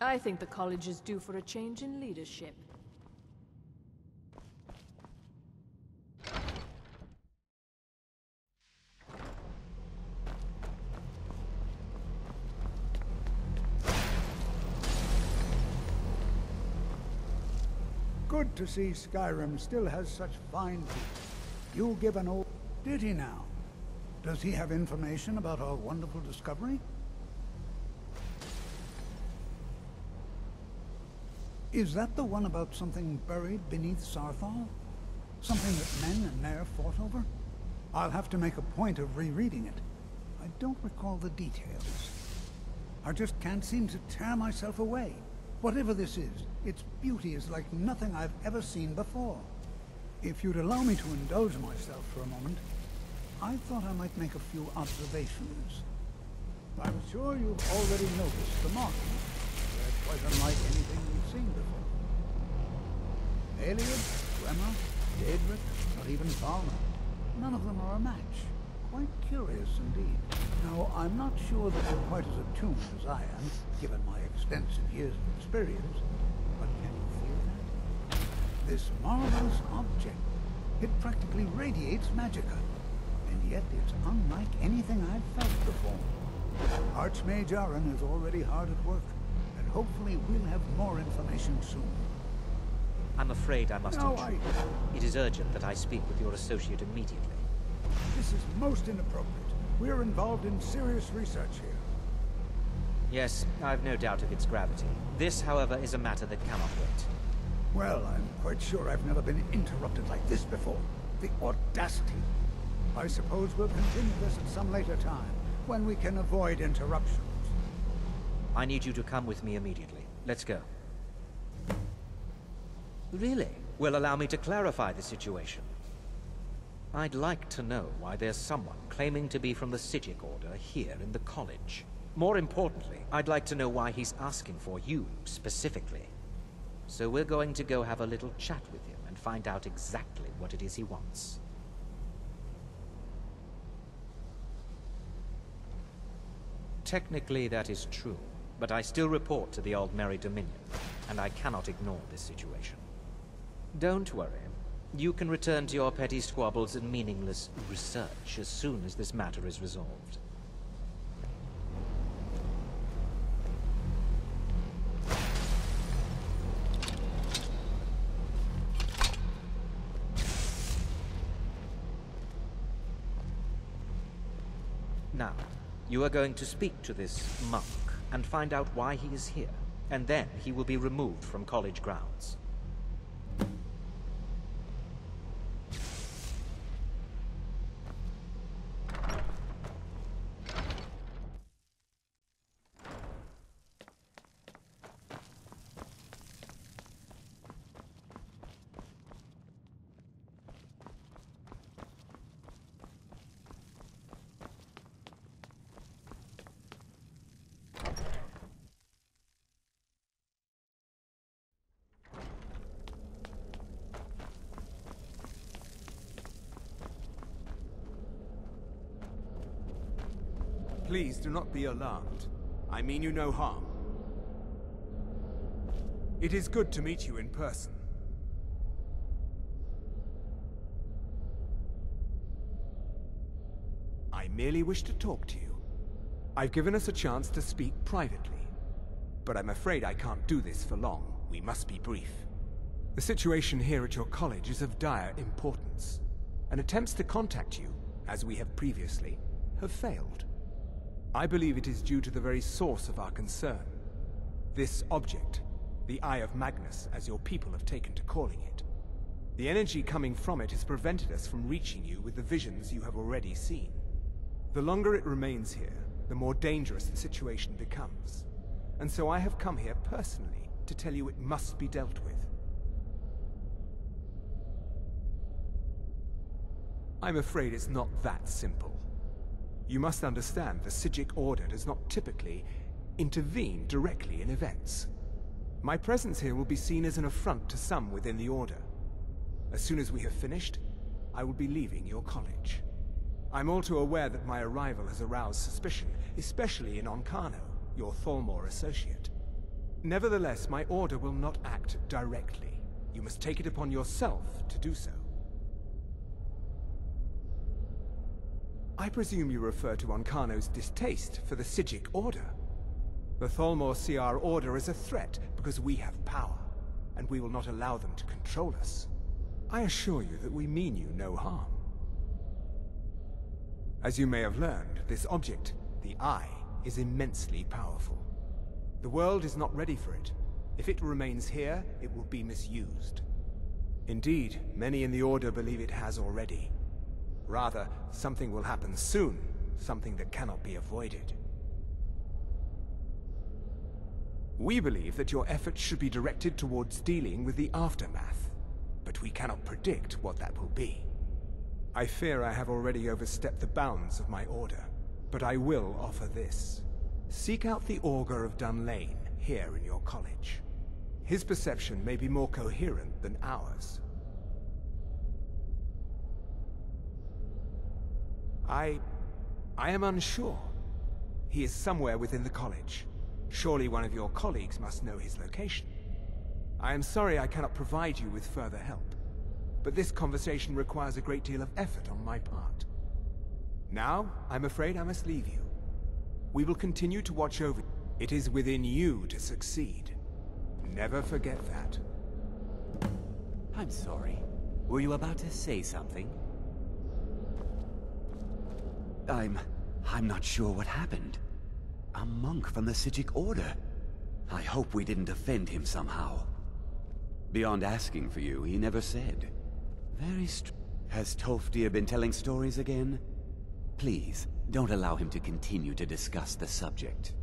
I think the college is due for a change in leadership. Good to see Skyrim still has such fine people. You give an old... Did he now? Does he have information about our wonderful discovery? Is that the one about something buried beneath Sarthal? Something that men and Nair fought over? I'll have to make a point of rereading it. I don't recall the details. I just can't seem to tear myself away. Whatever this is, its beauty is like nothing I've ever seen before. If you'd allow me to indulge myself for a moment, I thought I might make a few observations. I'm sure you've already noticed the markings. They're quite unlike anything we've seen before. Aliad, Bremer, Daedric, not even Falmer. None of them are a match. Quite curious indeed. Now, I'm not sure that you're quite as attuned as I am, given my extensive years of experience, but can you feel that? This marvelous object, it practically radiates magicka, and yet it's unlike anything I've felt before. Archmage Aaron is already hard at work, and hopefully we'll have more information soon. I'm afraid I must intrude. It is urgent that I speak with your associate immediately. This is most inappropriate. We're involved in serious research here. Yes, I've no doubt of its gravity. This, however, is a matter that cannot wait. Well, I'm quite sure I've never been interrupted like this before. The audacity. I suppose we'll continue this at some later time, when we can avoid interruptions. I need you to come with me immediately. Let's go. Really? Well, allow me to clarify the situation. I'd like to know why there's someone claiming to be from the Psijic Order here in the college. More importantly, I'd like to know why he's asking for you, specifically. So we're going to go have a little chat with him and find out exactly what it is he wants. Technically, that is true, but I still report to the Aldmeri Dominion, and I cannot ignore this situation. Don't worry. You can return to your petty squabbles and meaningless research as soon as this matter is resolved. Now, you are going to speak to this monk and find out why he is here, and then he will be removed from college grounds. Please do not be alarmed. I mean you no harm. It is good to meet you in person. I merely wish to talk to you. I've given us a chance to speak privately, but I'm afraid I can't do this for long. We must be brief. The situation here at your college is of dire importance, and attempts to contact you, as we have previously, have failed. I believe it is due to the very source of our concern. This object, the Eye of Magnus, as your people have taken to calling it. The energy coming from it has prevented us from reaching you with the visions you have already seen. The longer it remains here, the more dangerous the situation becomes. And so I have come here personally to tell you it must be dealt with. I'm afraid it's not that simple. You must understand the Psijic Order does not typically intervene directly in events. My presence here will be seen as an affront to some within the Order. As soon as we have finished, I will be leaving your college. I'm all too aware that my arrival has aroused suspicion, especially in Onkano, your Thalmor associate. Nevertheless, my order will not act directly. You must take it upon yourself to do so. I presume you refer to Ancano's distaste for the Psijic Order. The Thalmor see our order as a threat because we have power, and we will not allow them to control us. I assure you that we mean you no harm. As you may have learned, this object, the Eye, is immensely powerful. The world is not ready for it. If it remains here, it will be misused. Indeed, many in the Order believe it has already. Rather, something will happen soon, something that cannot be avoided. We believe that your efforts should be directed towards dealing with the aftermath, but we cannot predict what that will be. I fear I have already overstepped the bounds of my order, but I will offer this. Seek out the Augur of Dunlane here in your college. His perception may be more coherent than ours. I am unsure. He is somewhere within the college. Surely one of your colleagues must know his location. I am sorry I cannot provide you with further help, but this conversation requires a great deal of effort on my part. Now, I'm afraid I must leave you. We will continue to watch over you. It is within you to succeed. Never forget that. I'm sorry. Were you about to say something? I'm not sure what happened. A monk from the Psijic Order. I hope we didn't offend him somehow. Beyond asking for you, he never said. Has Tolfdir been telling stories again? Please, don't allow him to continue to discuss the subject.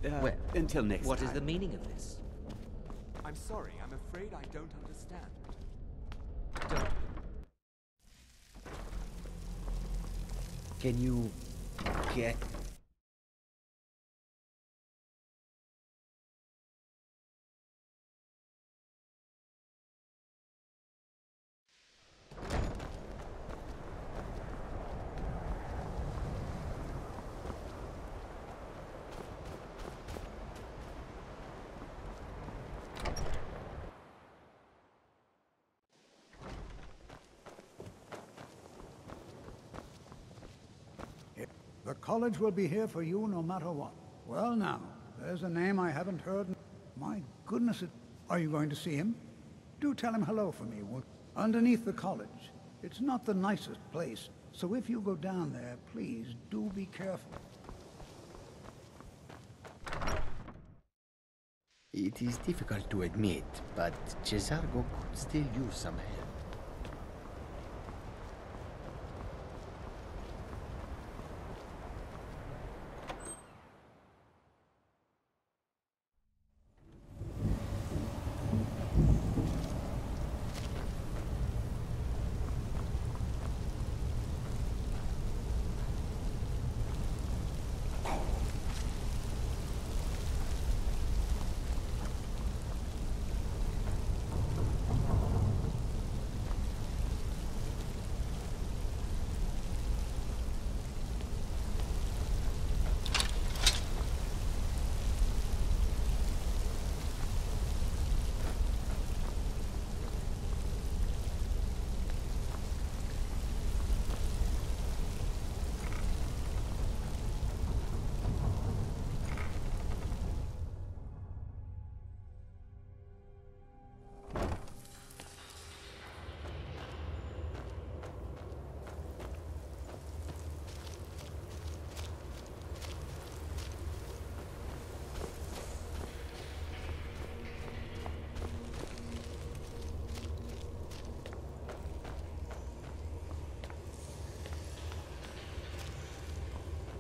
Well, until next time. What is the meaning of this? I'm sorry, I'm afraid I don't understand. Don't. Can you get... The college will be here for you no matter what. Well now, there's a name I haven't heard. My goodness, are you going to see him? Do tell him hello for me, won't you? Underneath the college. It's not the nicest place, so if you go down there, please do be careful. It is difficult to admit, but Cesargo could still use some help.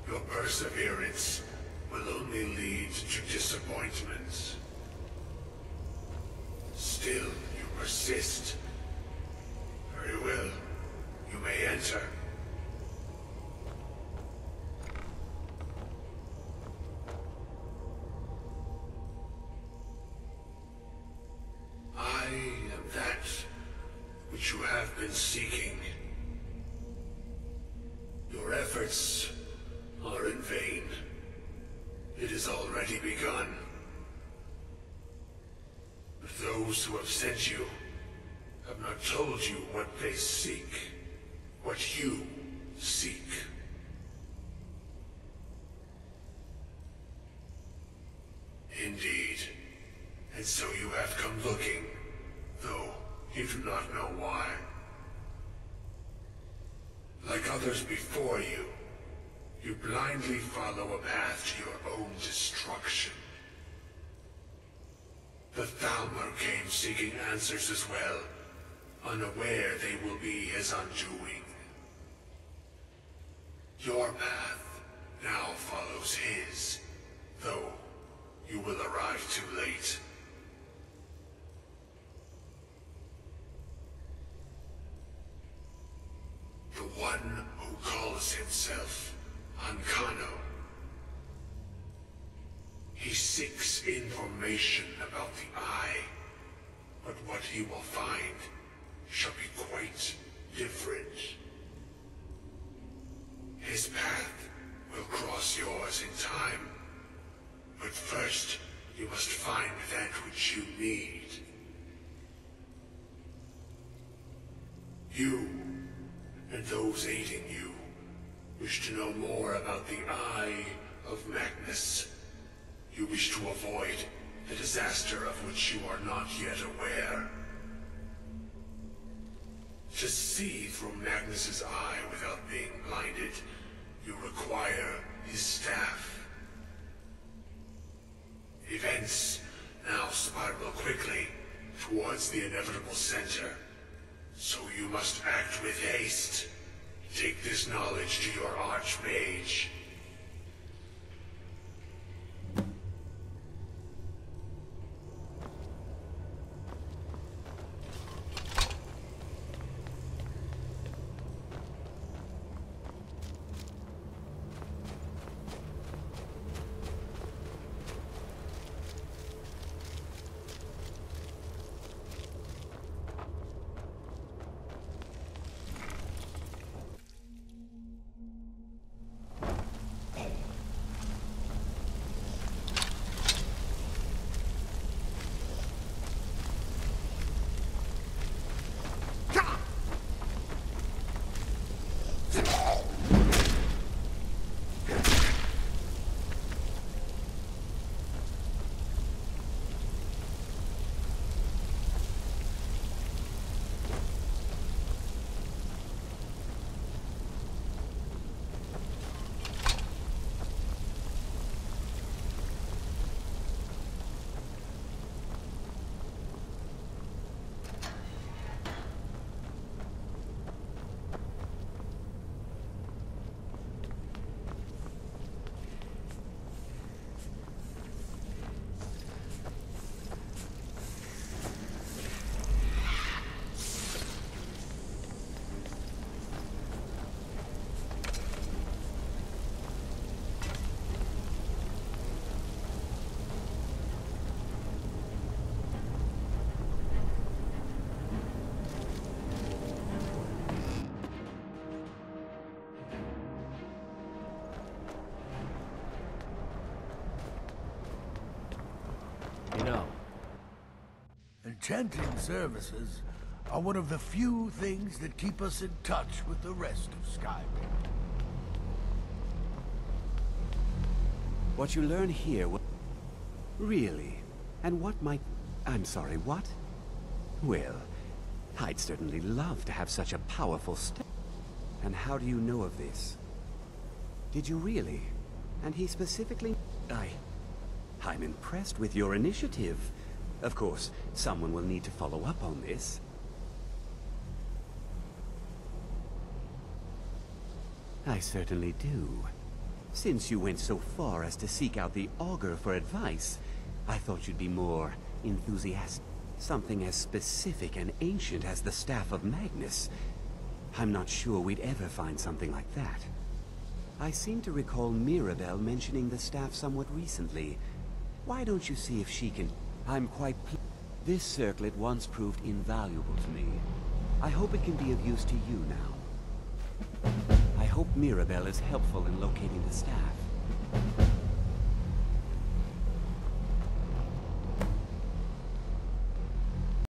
Your perseverance will only lead to disappointments. Still, you persist. Very well. You may enter. I am that which you have been seeking. Your efforts are in vain. It is has already begun. But those who have sent you have not told you what they seek, what you seek. Indeed. And so you have come looking, though you do not know why. Like others before you, you blindly follow a path to your own destruction. The Thalmor came seeking answers as well, unaware they will be his undoing. Your path now follows his, though you will arrive too late. The one who calls himself Ancano. He seeks information about the Eye, but what he will find shall be quite different. His path will cross yours in time, but first you must find that which you need. You, and those aiding you, wish to know more about the Eye of Magnus. You wish to avoid the disaster of which you are not yet aware. To see through Magnus's eye without being blinded, you require his staff. Events now spiral quickly towards the inevitable center, so you must act with haste. Take this knowledge to your Archmage. You know, Enchanting services are one of the few things that keep us in touch with the rest of Skyrim. What you learn here will... Really? And what might... I'm sorry, what? Well, I'd certainly love to have such a powerful step. And how do you know of this? Did you really? And he specifically... I'm impressed with your initiative. Of course, someone will need to follow up on this. I certainly do. Since you went so far as to seek out the Augur for advice, I thought you'd be more enthusiastic. Something as specific and ancient as the Staff of Magnus. I'm not sure we'd ever find something like that. I seem to recall Mirabelle mentioning the staff somewhat recently. Why don't you see if she can... I'm quite This circlet once proved invaluable to me. I hope it can be of use to you now. I hope Mirabelle is helpful in locating the staff.